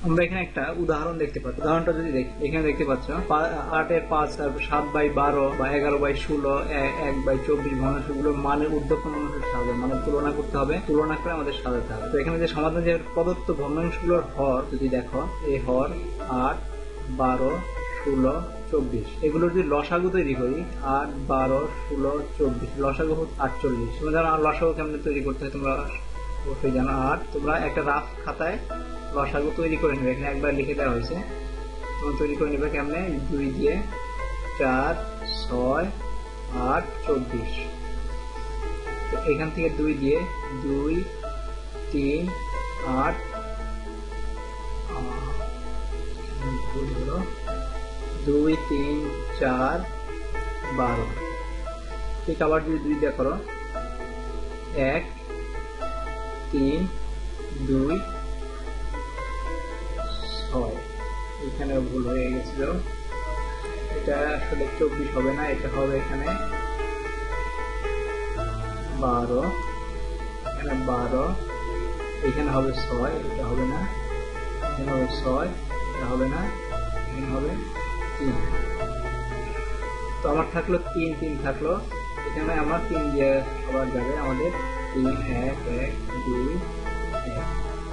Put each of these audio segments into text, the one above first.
আমরা এখানে একটা উদাহরণ দেখতে পাচ্ছি। উদাহরণটা যদি এখানে দেখতে পাচ্ছ 8/5, তারপর 7/12 বা 11/16, 1/24 ভগ্নাংশগুলোর মানে ঊর্ধ্বক্রম অনুসারে সাজাবে, মানে তুলনা করতে হবে, তুলনা করে আমাদের সাজাতে হবে। তো এখানে যে সমাধান যে প্রদত্ত ভগ্নাংশগুলোর হর যদি দেখো, এই হর 8, 12, 16, 24, এগুলো যদি লসাগু তৈরি করি 8, 12, 16, 24, লসাগু 48। তোমরা জানো লসাগু কেমন তৈরি করতে হয়, তোমরা অবশ্যই জানো। 8 তোমরা একটা রাফ খাতায় লসাগু তৈরি করে নেবে, এখানে একবার লিখে দেওয়া হয়েছে, তোমরা তৈরি করে নেবে কেমনে, 2 দিয়ে 4, 6, 8, 24। তো এখান থেকে 2 দিয়ে 2, 3, 8, 2, 3, 4, 12। ঠিক আবার যদি 2 দিয়ে করো 1, 3, 2, 6। এখানে ভুল হয়ে গেছিল, এটা আসলে 24 হবে না, এটা হবে এখানে 12, এখানে 12, এখানে হবে 6, এটা হবে না, এখানে হবে 6, এটা হবে না, এখানে হবে 3। তো আমার থাকলো 3, 3 থাকলো, এখানে আমার 3 দিয়ে আবার যাবে আমাদের 3, 1, 1, 2, 1।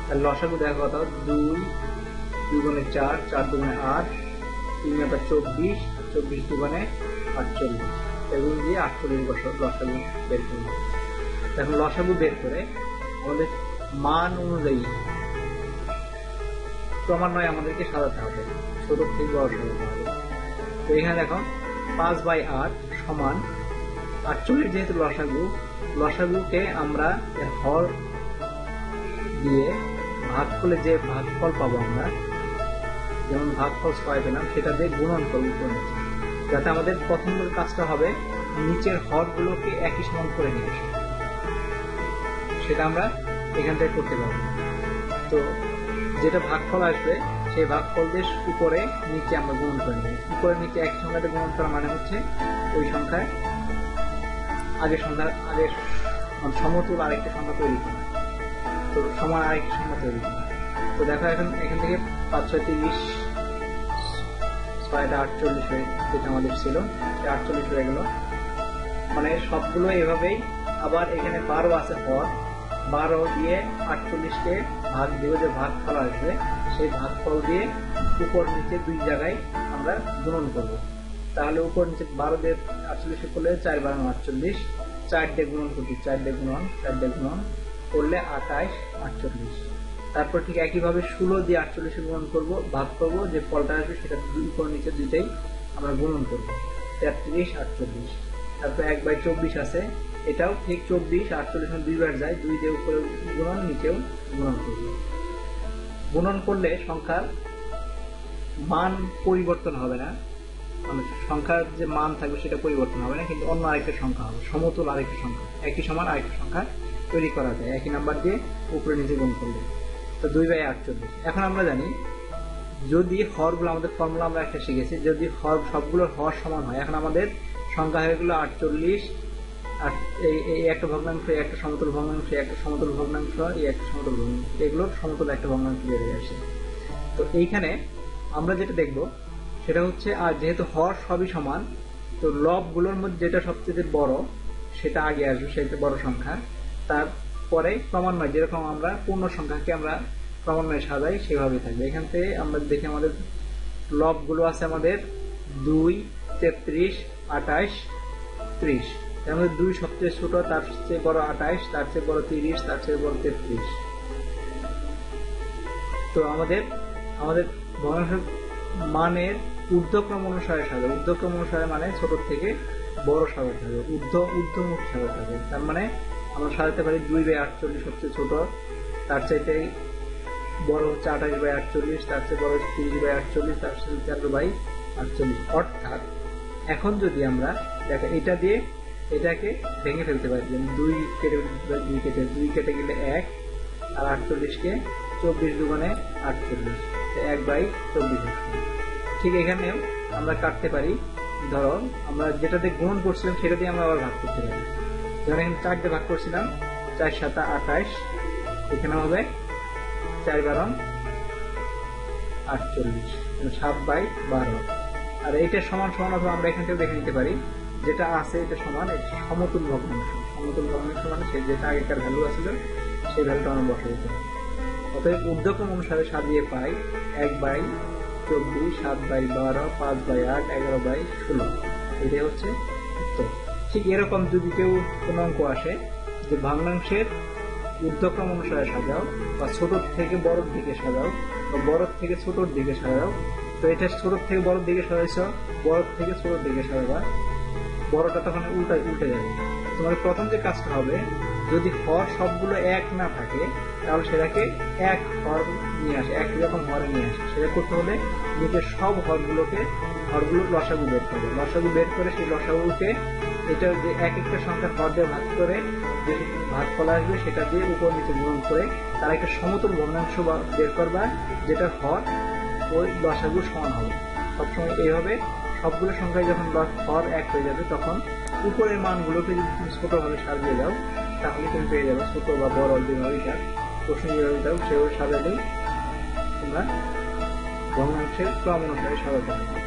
আর লসাগু দেখা কথা 2, 2 গুণে 4, 4 দুগুণে 8, 3 × 24, 24 দুগুণে 48, এগুলো দিয়ে 48 বছর লসাগু বের করবো। এখন লসাগু বের করে আমাদের মান অনুযায়ী ক্রমান্বয়ে আমাদেরকে সাজাতে হবে, ছোট থেকে বড় সাজাতে হবে। তো এখানে দেখো 5/8 সমান 48, যেহেতু লসাগু, লসাগুকে আমরা হর দিয়ে ভাগ করলে যে ভাগফল পাবো আমরা, যেমন ভাগফল 6 পেলাম, সেটা দিয়ে গুণন করবো, যাতে আমাদের প্রথম কাজটা হবে নিচের হরগুলোকে একই সমান করে নিয়ে আসে, সেটা আমরা এখান থেকে করতে পারবো। তো যেটা ভাগফল আসবে সেই ভাগফল দিয়ে উপরে নিচে আমরা গুণন করে নেব। উপরে নিচে এক সংখ্যাতে গুণন করা মানে হচ্ছে ওই সংখ্যায় আগের সমতুল আরেকটা সংখ্যা তৈরি করা, তো সমান আরেকটা সংখ্যা তৈরি করা। তো দেখো এখান থেকে 5, 6, 30, 6, 48 হয়ে যেটা আমাদের ছিল 48 হয়ে গেল। মানে সবগুলো এভাবেই। আবার এখানে 12 আছে হর, 12 দিয়ে 48কে ভাগ দিব, যে ভাগফল আসবে সেই ভাগফল দিয়ে উপর নিচে 2 জায়গায় আমরা গুণন করব। তাহলে উপর নিচে 12 দিয়ে 48 করলে 4 × 48, 4 দিয়ে গুণন করছি, 4 দিয়ে গুণন, 4 দিয়ে গুণন করলে 28, 48। তারপর ঠিক একইভাবে 16 দিয়ে 48 গুণন করব, ভাগ করব, যে ফলটা আসবে সেটা উপর নিচে দুইটাই আমরা গুণন করব, 33, 48। তারপর 1/24 আছে, এটাও ঠিক 24, 48 দুইবার যায়, 2 দিয়ে উপরে গুণন, নিচেও গুণন করব। গুণন করলে সংখ্যার মান পরিবর্তন হবে না, মানে সংখ্যার যে মান থাকবে সেটা পরিবর্তন হবে না, কিন্তু অন্য আরেকটা সংখ্যা হবে, সমতুল আরেকটা সংখ্যা, একই সমান আরেকটা সংখ্যা তৈরি করা যায় একই নাম্বার দিয়ে উপরে নিচে গুণ করলে। তো 2/48। এখন আমরা জানি যদি হরগুলো, আমাদের ফর্মুলা আমরা একটা শিখেছি, যদি হর সবগুলোর হর সমান হয়, এখন আমাদের সংখ্যা হয়ে গেলো 48, আর এই একটা ভগ্নাংশ, একটা সমতুল ভগ্নাংশ, একটা সমতুল ভগ্নাংশ, এই একটা সমতুল ভগ্নাংশ, এগুলোর সমতুল একটা ভগ্নাংশ বেরিয়ে আসে। তো এইখানে আমরা যেটা দেখব সেটা হচ্ছে, আর যেহেতু হর সবই সমান, তো লবগুলোর মধ্যে যেটা সবচেয়ে বড় সেটা আগে আসবে, সেটা বড় সংখ্যা। তারপরে ক্রমান্বয়ে যেরকম আমরা পূর্ণ সংখ্যাকে আমরা ক্রমান্বয়ে সাজাই সেভাবে থাকবে। এখান থেকে আমরা দেখি আমাদের লবগুলো আছে আমাদের 2, 33, 28, 30। এর মধ্যে 2 সবচেয়ে ছোট, তার চেয়ে বড় 28, তার চেয়ে বড় 30, তার চেয়ে বড় 33। তো আমাদের ভগ্নাংশের মানের ঊর্ধ্বক্রম অনুসারে সাজাবে। ঊর্ধ্বক্রম অনুসারে মানে ছোট থেকে বড় সাজাতে হবে, ঊর্ধ্বমুখী সাজাতে হবে। তার মানে আমরা সাজাতে পারি 2/48 সবচেয়ে ছোট, তার চাইতে বড় হচ্ছে 28/48, তার চেয়ে বড় 30/48, তার চেয়ে 4/48। অর্থাৎ এখন যদি আমরা দেখো এটা দিয়ে এটাকে ভেঙে ফেলতে পারি, 2 কেটে গেলে 1, আর 48কে 24 দুগুণে 48, 1/24। ঠিক এখানেও আমরা কাটতে পারি, ধরো আমরা যেটাতে গুণ করছিলাম সেটা দিয়ে আমরা আবার ভাগ করতে পারি। ধরো এখানে 4 দিয়ে ভাগ করছিলাম, 4 × 7 = 28, এখানে হবে 4 × 48, 7/12। আর এইটা সমান সমান অথবা আমরা এখান থেকে দেখে নিতে পারি যেটা আছে এটা সমান, এটা সমতুল ভগ্নাংশ। সমতুল ভগ্নাংশ মানে সে যেটা আগেকার ভ্যালু আছিল সেই ভ্যালুটা আমরা বসে দিতে হবে। অতএব ঊর্ধ্বক্রম অনুসারে সাজিয়ে পাই 1/24, 7/12, 5/8, 11/16। এটাই হচ্ছে উত্তর। ঠিক এরকম যদি কেউ কোনো অঙ্ক আসে যে ভগ্নাংশের ঊর্ধ্বক্রম অনুসারে সাজাও বা ছোট থেকে বড়র দিকে সাজাও বা বড় থেকে ছোটর দিকে সাজাও, তো এটা ছোট থেকে বড়র দিকে সাজাইছ, বড় থেকে ছোটর দিকে সাজাবা, বড়টা তখন উল্টে যাবে। তোমার প্রথম যে কাজটা হবে, যদি হর সবগুলো এক না থাকে তাহলে সেটাকে এক হর নিয়ে আসে, একই রকম হরে নিয়ে আসে। সেটা করতে হলে নিচের সব হরগুলো লসাগু বের করবে। লসাগু বের করে সেই লসাগুকে এটা যে এক একটা সংখ্যার হর দিয়ে ভাগ করে যে ভাগফল আসবে সেটা দিয়ে উপর নিচে গুণন করে তার একটা সমতুল ভগ্নাংশ বের করবা, যেটা হর ওই লসাগু সমান হবে। সবসময় এইভাবে সবগুলো সংখ্যায় যখন হর এক হয়ে যাবে তখন উপরের মানগুলোকে যদি তুমি ছোটভাবে সাজিয়ে দাও তাহলে তুমি পেয়ে যাবে ছোট বা বড় যেভাবে প্রশ্ন যেভাবে দাও সেভাবে সাজালেই তোমরা ভগ্নাংশের ক্রম অনুসারে সাজাতে হবে।